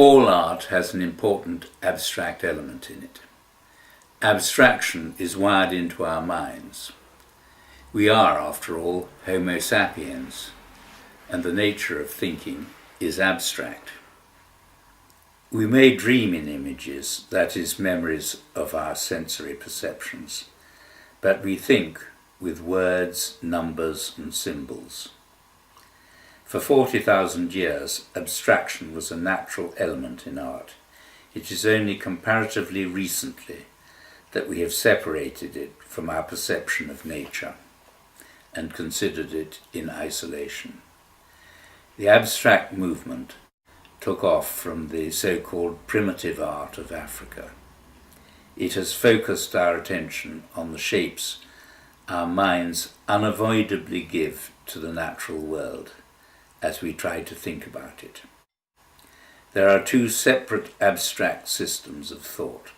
All art has an important abstract element in it. Abstraction is wired into our minds. We are, after all, Homo sapiens, and the nature of thinking is abstract. We may dream in images, that is, memories of our sensory perceptions, but we think with words, numbers, and symbols. For 40,000 years, abstraction was a natural element in art. It is only comparatively recently that we have separated it from our perception of nature and considered it in isolation. The abstract movement took off from the so-called primitive art of Africa. It has focused our attention on the shapes our minds unavoidably give to the natural world as we try to think about it. There are two separate abstract systems of thought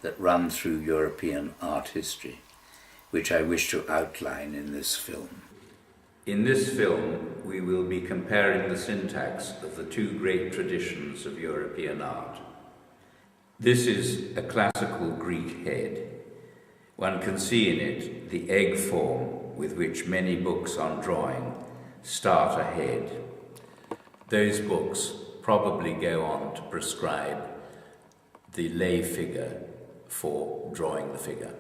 that run through European art history, which I wish to outline in this film. In this film, we will be comparing the syntax of the two great traditions of European art. This is a classical Greek head. One can see in it the egg form with which many books on drawing start a head. Those books probably go on to prescribe the lay figure for drawing the figure.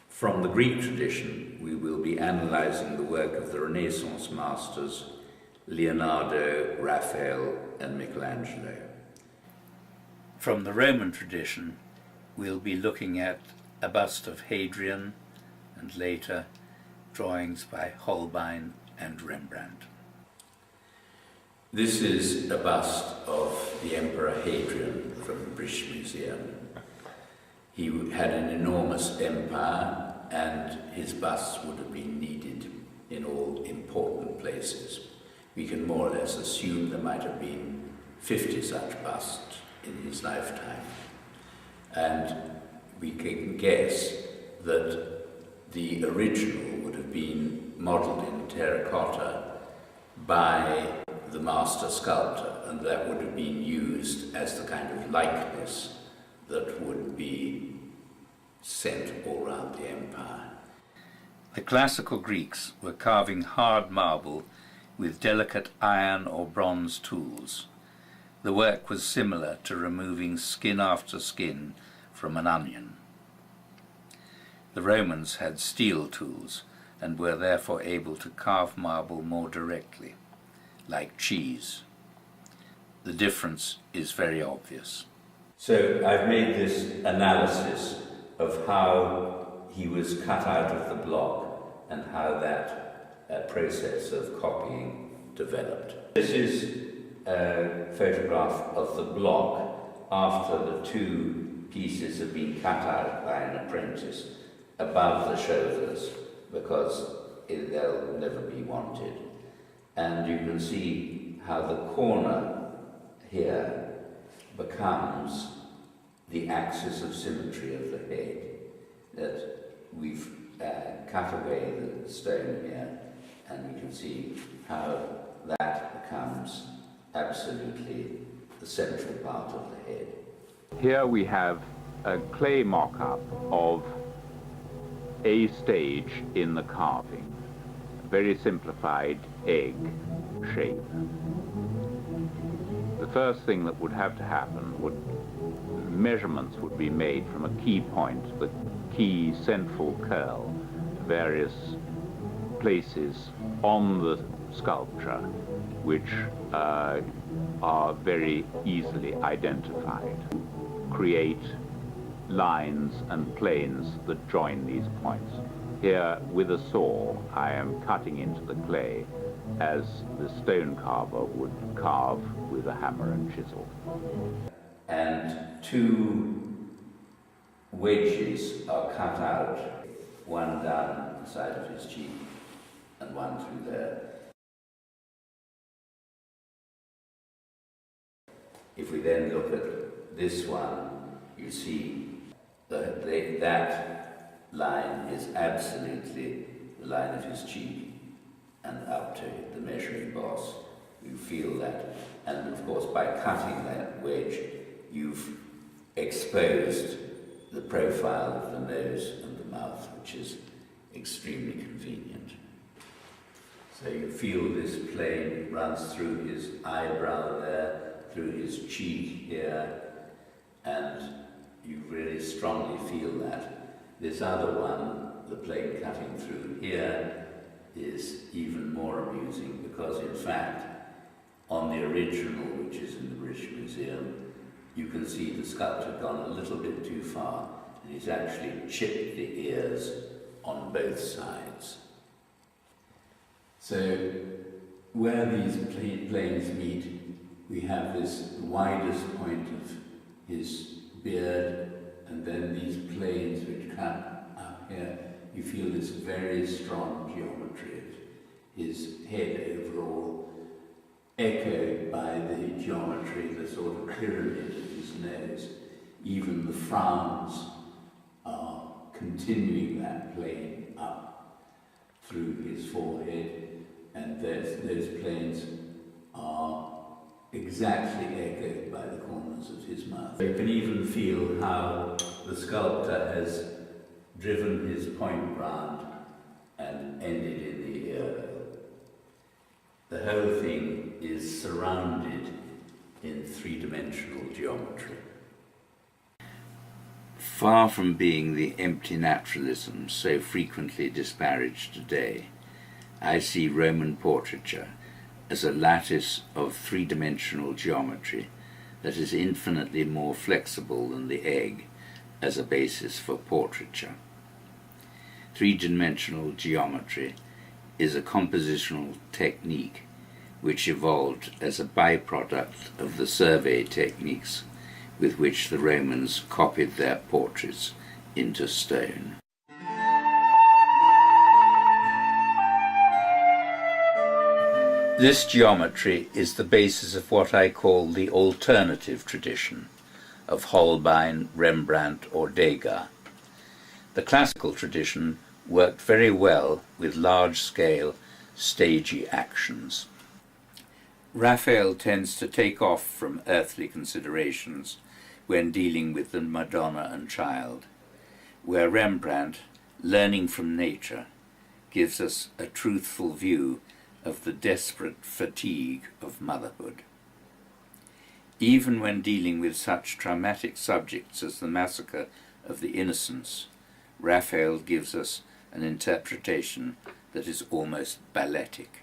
From the Greek tradition, we will be analysing the work of the Renaissance masters Leonardo, Raphael, and Michelangelo. From the Roman tradition, we'll be looking at a bust of Hadrian and later drawings by Holbein and Rembrandt. This is a bust of the Emperor Hadrian from the British Museum. He had an enormous empire, and his busts would have been needed in all important places. We can more or less assume there might have been 50 such busts in his lifetime. And we can guess that the original would have been modelled in terracotta by the master sculptor, and that would have been used as the kind of likeness that would be sent all around the empire. The classical Greeks were carving hard marble with delicate iron or bronze tools. The work was similar to removing skin after skin from an onion. The Romans had steel tools and were therefore able to carve marble more directly, like cheese. The difference is very obvious. So I've made this analysis of how he was cut out of the block and how that process of copying developed. This is a photograph of the block after the two pieces have been cut out by an apprentice above the shoulders, because they'll never be wanted. And you can see how the corner here becomes the axis of symmetry of the head, that we've cut away the stone here, and we can see how that becomes absolutely the central part of the head. Here we have a clay mock-up of a stage in the carving, a very simplified egg shape. The first thing that would have to happen would measurements would be made from a key point, the key central curl, to various places on the sculpture which are very easily identified. Create lines and planes that join these points. Here, with a saw, I am cutting into the clay as the stone carver would carve with a hammer and chisel. And two wedges are cut out, one down the side of his cheek and one through there. If we then look at this one, you see that that line is absolutely the line of his cheek and up to the measuring boss. You feel that And of course, by cutting that wedge, you've exposed the profile of the nose and the mouth, which is extremely convenient. So you feel this plane runs through his eyebrow there, through his cheek here, and you really strongly feel that. This other one, the plane cutting through here, is even more amusing because, in fact, on the original, which is in the British Museum, you can see the sculptor gone a little bit too far, and he's actually chipped the ears on both sides. So where these planes meet, we have this widest point of his beard, and then these planes which come up here. You feel this very strong geometry of his head overall, echoed by the geometry, the sort of pyramid of his nose. Even the frowns are continuing that plane up through his forehead, and those planes are exactly echoed by the corners of his mouth. You can even feel how the sculptor has driven his point round and ended in the ear. The whole thing is surrounded in three-dimensional geometry. Far from being the empty naturalism so frequently disparaged today, I see Roman portraiture as a lattice of three-dimensional geometry that is infinitely more flexible than the egg as a basis for portraiture. Three-dimensional geometry is a compositional technique which evolved as a byproduct of the survey techniques with which the Romans copied their portraits into stone. This geometry is the basis of what I call the alternative tradition of Holbein, Rembrandt or Degas. The classical tradition worked very well with large-scale, stagey actions. Raphael tends to take off from earthly considerations when dealing with the Madonna and Child, where Rembrandt, learning from nature, gives us a truthful view of the desperate fatigue of motherhood. Even when dealing with such traumatic subjects as the massacre of the innocents, Raphael gives us an interpretation that is almost balletic.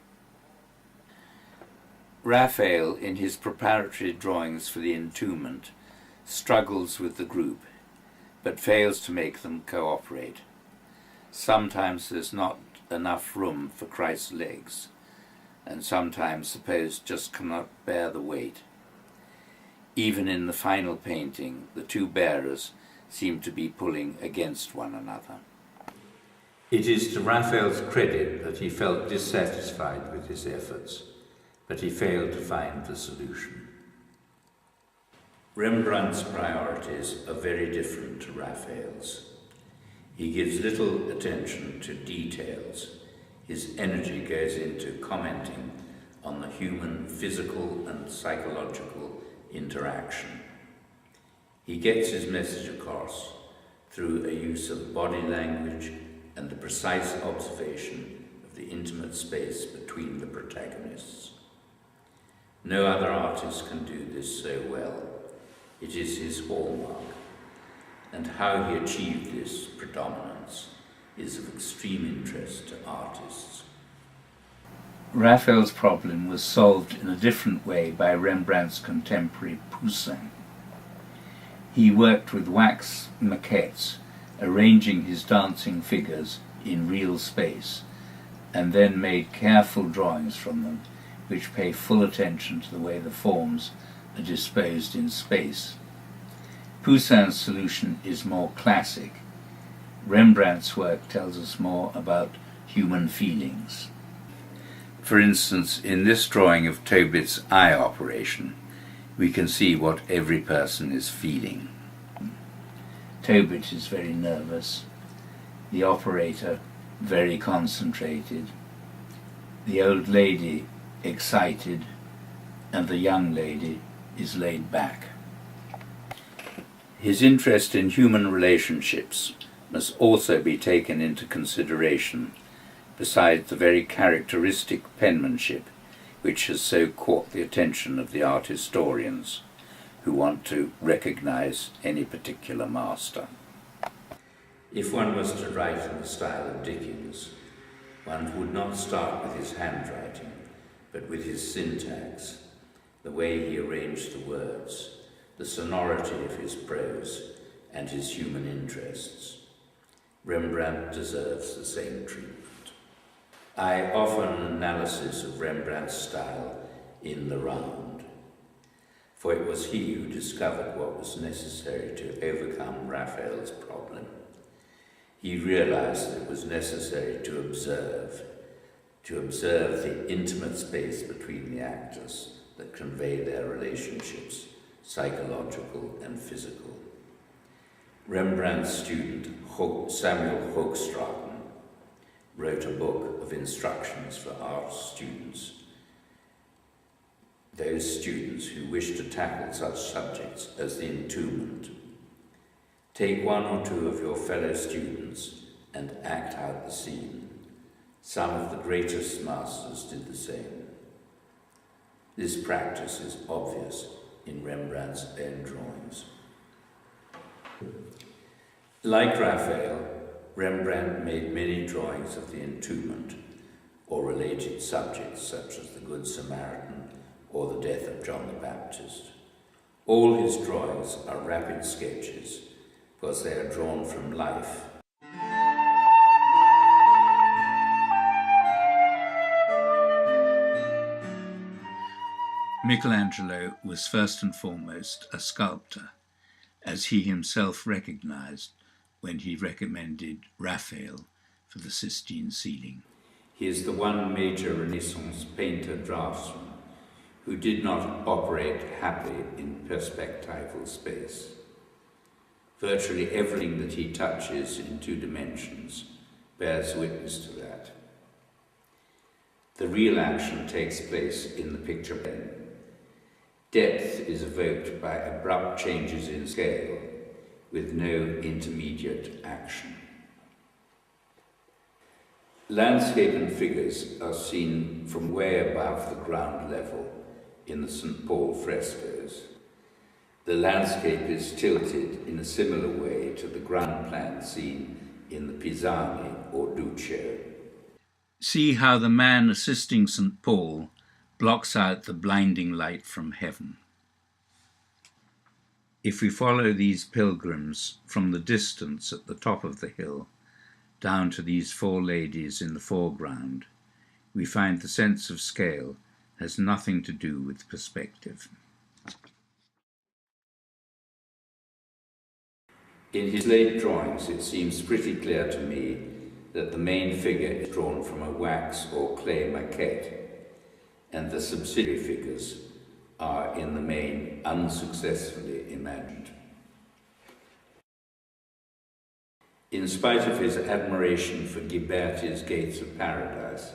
Raphael, in his preparatory drawings for the entombment, struggles with the group, but fails to make them cooperate. Sometimes there's not enough room for Christ's legs, and sometimes the pose just cannot bear the weight. Even in the final painting, the two bearers seem to be pulling against one another. It is to Raphael's credit that he felt dissatisfied with his efforts, but he failed to find the solution. Rembrandt's priorities are very different to Raphael's. He gives little attention to details. His energy goes into commenting on the human physical and psychological interaction. He gets his message across through a use of body language and the precise observation of the intimate space between the protagonists. No other artist can do this so well. It is his hallmark, and how he achieved this predominance is of extreme interest to artists. Raphael's problem was solved in a different way by Rembrandt's contemporary Poussin. He worked with wax maquettes, arranging his dancing figures in real space, and then made careful drawings from them, which pay full attention to the way the forms are disposed in space. Poussin's solution is more classic. Rembrandt's work tells us more about human feelings. For instance, in this drawing of Tobit's eye operation, we can see what every person is feeling. Tobit is very nervous, the operator very concentrated, the old lady excited, and the young lady is laid back. His interest in human relationships must also be taken into consideration, besides the very characteristic penmanship which has so caught the attention of the art historians who want to recognize any particular master. If one was to write in the style of Dickens, one would not start with his handwriting, but with his syntax, the way he arranged the words, the sonority of his prose, and his human interests. Rembrandt deserves the same treatment. I offer an analysis of Rembrandt's style in The Round, for it was he who discovered what was necessary to overcome Raphael's problem. He realized that it was necessary to observe the intimate space between the actors that convey their relationships, psychological and physical. Rembrandt's student, Samuel Hoogstraten, wrote a book of instructions for art students, those students who wish to tackle such subjects as the entombment. Take one or two of your fellow students and act out the scene. Some of the greatest masters did the same. This practice is obvious in Rembrandt's own drawings. Like Raphael, Rembrandt made many drawings of the entombment or related subjects such as the Good Samaritan or the death of John the Baptist. All his drawings are rapid sketches because they are drawn from life. Michelangelo was first and foremost a sculptor, as he himself recognized when he recommended Raphael for the Sistine ceiling. He is the one major Renaissance painter-draftsman who did not operate happily in perspectival space. Virtually everything that he touches in 2 dimensions bears witness to that. The real action takes place in the picture plane. Depth is evoked by abrupt changes in scale with no intermediate action. Landscape and figures are seen from way above the ground level in the St. Paul frescoes. The landscape is tilted in a similar way to the ground plan seen in the Pisani or Duccio. See how the man assisting St. Paul blocks out the blinding light from heaven. If we follow these pilgrims from the distance at the top of the hill down to these 4 ladies in the foreground, we find the sense of scale has nothing to do with perspective. In his late drawings, it seems pretty clear to me that the main figure is drawn from a wax or clay maquette, and the subsidiary figures are in the main unsuccessfully imagined. In spite of his admiration for Ghiberti's Gates of Paradise,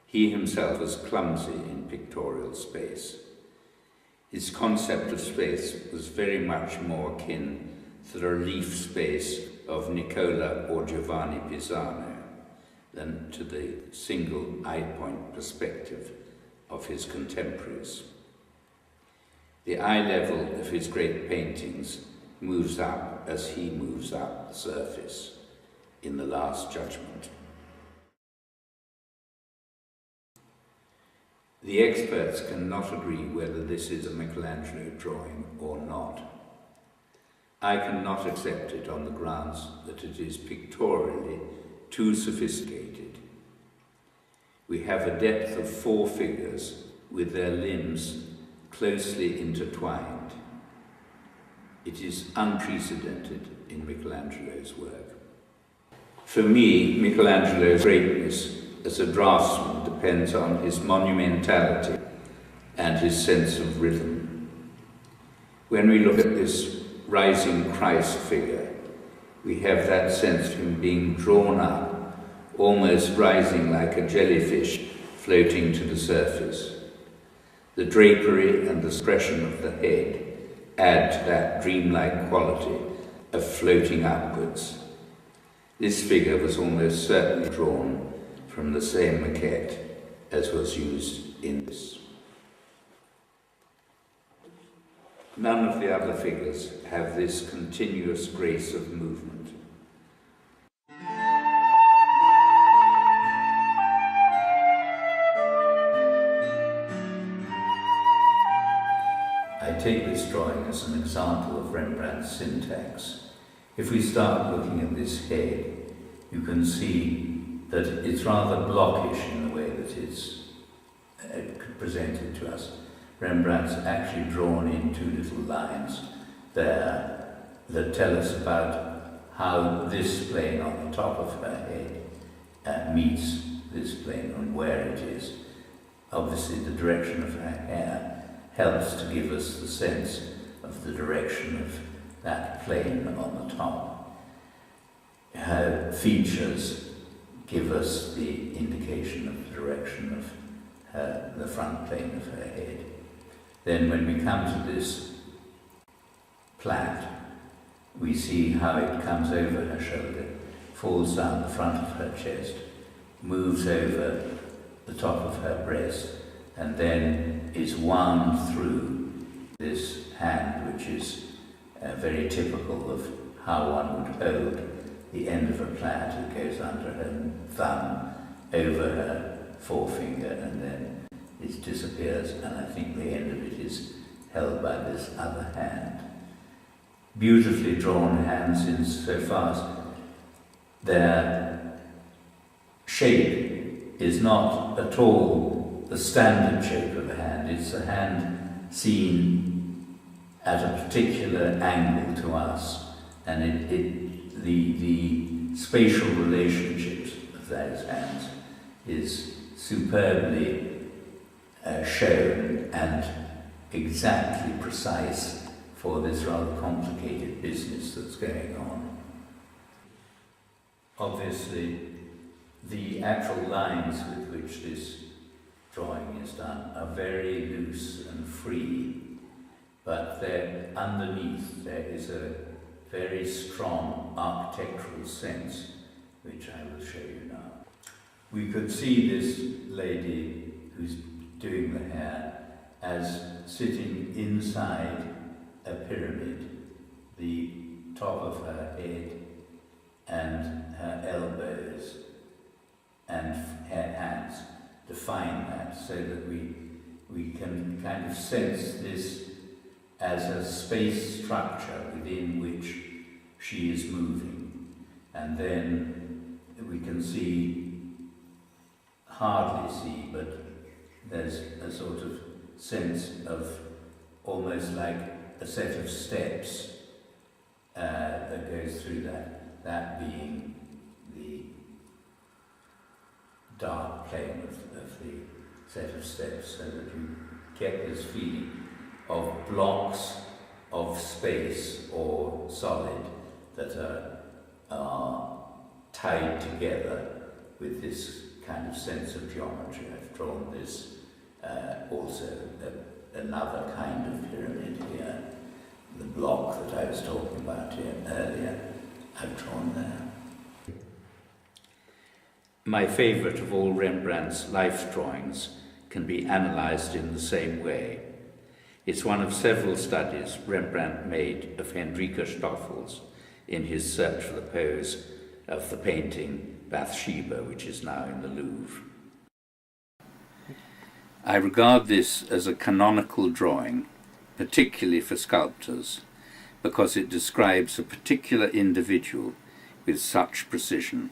he himself was clumsy in pictorial space. His concept of space was very much more akin to the relief space of Nicola or Giovanni Pisano than to the single eye-point perspective of his contemporaries. The eye level of his great paintings moves up as he moves up the surface in The Last Judgment. The experts cannot agree whether this is a Michelangelo drawing or not. I cannot accept it on the grounds that it is pictorially too sophisticated. We have a depth of 4 figures with their limbs closely intertwined. It is unprecedented in Michelangelo's work. For me, Michelangelo's greatness as a draftsman depends on his monumentality and his sense of rhythm. When we look at this rising Christ figure, we have that sense of him being drawn up, almost rising like a jellyfish floating to the surface. The drapery and the expression of the head add to that dreamlike quality of floating upwards. This figure was almost certainly drawn from the same maquette as was used in this. None of the other figures have this continuous grace of movement. I take this drawing as an example of Rembrandt's syntax. If we start looking at this head, you can see that it's rather blockish in the way that it's presented to us. Rembrandt's actually drawn in two little lines there that tell us about how this plane on the top of her head meets this plane and where it is. Obviously the direction of her hair helps to give us the sense of the direction of that plane on the top. Her features give us the indication of the direction of the front plane of her head. Then when we come to this plait, we see how it comes over her shoulder, falls down the front of her chest, moves over the top of her breast, and then is wound through this hand, which is very typical of how one would hold the end of a plait. It goes under her thumb, over her forefinger, and then it disappears, and I think the end of it is held by this other hand. Beautifully drawn hands insofar as their shape is not at all the standard shape of a hand. It's a hand seen at a particular angle to us, and the spatial relationships of those hands is superbly shown and exactly precise for this rather complicated business that's going on. Obviously, the actual lines with which this drawing is done are very loose and free, but there, underneath there is a very strong architectural sense, which I will show you now. We could see this lady who's doing the hair as sitting inside a pyramid. The top of her head and her elbows and her hands define that, so that we can kind of sense this as a space structure within which she is moving. And then we can hardly see, but there's a sort of sense of almost like a set of steps that goes through that being the dark plane of the set of steps, so that you get this feeling of blocks of space or solid that are tied together with this kind of sense of geometry. I've drawn this also another kind of pyramid here. The block that I was talking about here earlier, I've drawn there. My favourite of all Rembrandt's life drawings can be analysed in the same way. It's one of several studies Rembrandt made of Hendrika Stoffels in his search for the pose of the painting Bathsheba, which is now in the Louvre. I regard this as a canonical drawing, particularly for sculptors, because it describes a particular individual with such precision.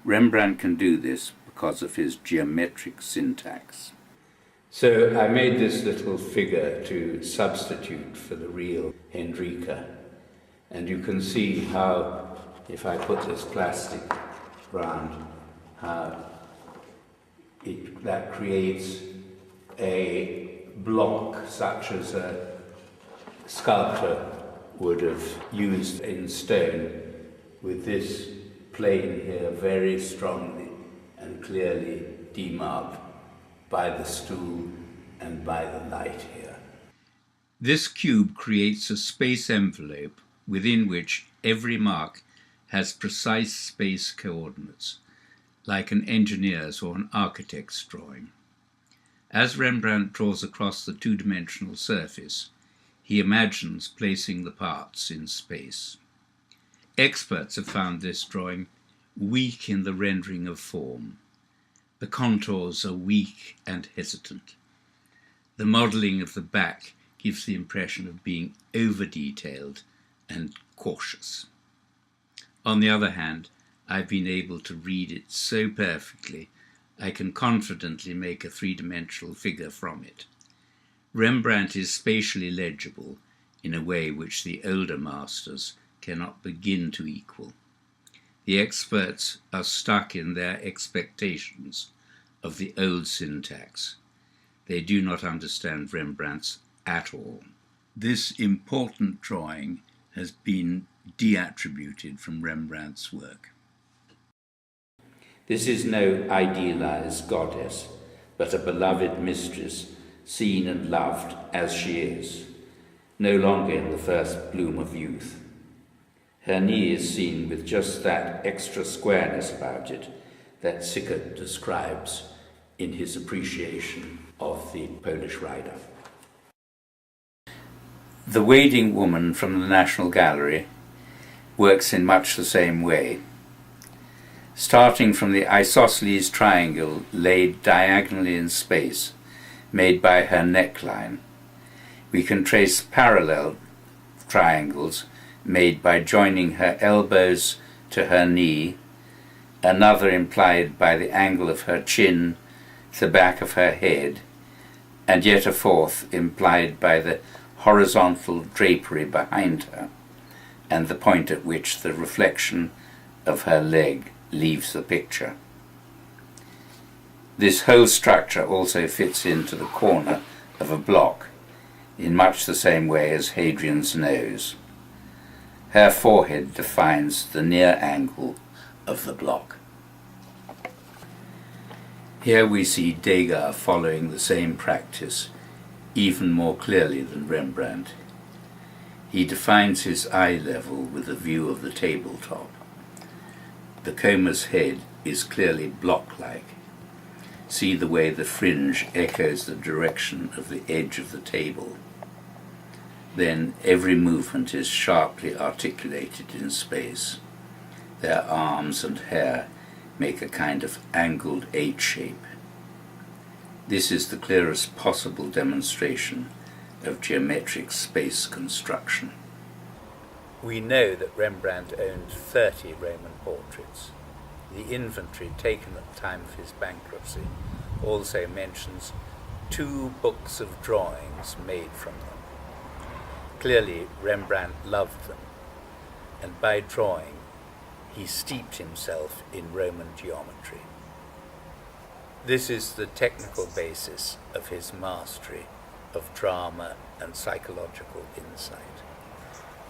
Rembrandt can do this because of his geometric syntax. So I made this little figure to substitute for the real Hendrika, and you can see how, if I put this plastic round, how that creates a block such as a sculptor would have used in stone, with this plane here very strongly and clearly demarked by the stool and by the light here. This cube creates a space envelope within which every mark has precise space coordinates, like an engineer's or an architect's drawing. As Rembrandt draws across the two-dimensional surface, he imagines placing the parts in space. Experts have found this drawing weak in the rendering of form. The contours are weak and hesitant. The modelling of the back gives the impression of being over-detailed and cautious. On the other hand, I've been able to read it so perfectly, I can confidently make a three-dimensional figure from it. Rembrandt is spatially legible in a way which the older masters cannot begin to equal. The experts are stuck in their expectations of the old syntax. They do not understand Rembrandt's at all. This important drawing has been de-attributed from Rembrandt's work. This is no idealized goddess, but a beloved mistress, seen and loved as she is, no longer in the first bloom of youth. Her knee is seen with just that extra squareness about it that Sickert describes in his appreciation of the Polish rider. The wading woman from the National Gallery works in much the same way. Starting from the isosceles triangle laid diagonally in space, made by her neckline, we can trace parallel triangles made by joining her elbows to her knee, another implied by the angle of her chin to the back of her head, and yet a fourth implied by the horizontal drapery behind her, and the point at which the reflection of her leg leaves the picture. This whole structure also fits into the corner of a block in much the same way as Hadrian's nose. Her forehead defines the near angle of the block. Here we see Degas following the same practice even more clearly than Rembrandt. He defines his eye level with a view of the tabletop. The comer's head is clearly block-like. See the way the fringe echoes the direction of the edge of the table. Then every movement is sharply articulated in space. Their arms and hair make a kind of angled H shape. This is the clearest possible demonstration of geometric space construction. We know that Rembrandt owned 30 Roman portraits. The inventory taken at the time of his bankruptcy also mentions 2 books of drawings made from them. Clearly, Rembrandt loved them, and by drawing, he steeped himself in Roman geometry. This is the technical basis of his mastery of drama and psychological insight.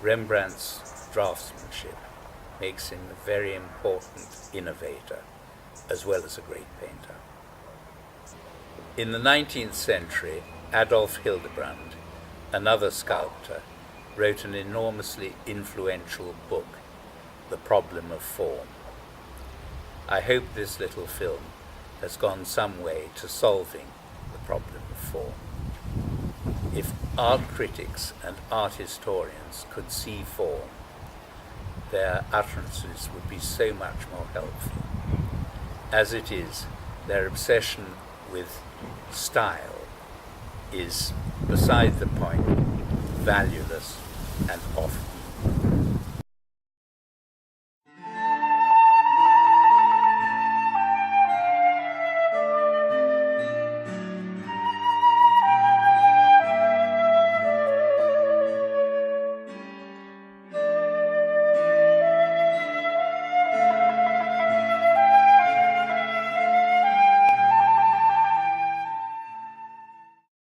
Rembrandt's draftsmanship makes him a very important innovator, as well as a great painter. In the 19th century, Adolf Hildebrand, another sculptor, wrote an enormously influential book, The Problem of Form. I hope this little film has gone some way to solving the problem of form. If art critics and art historians could see form, their utterances would be so much more helpful. As it is, their obsession with style is, beside the point, valueless and often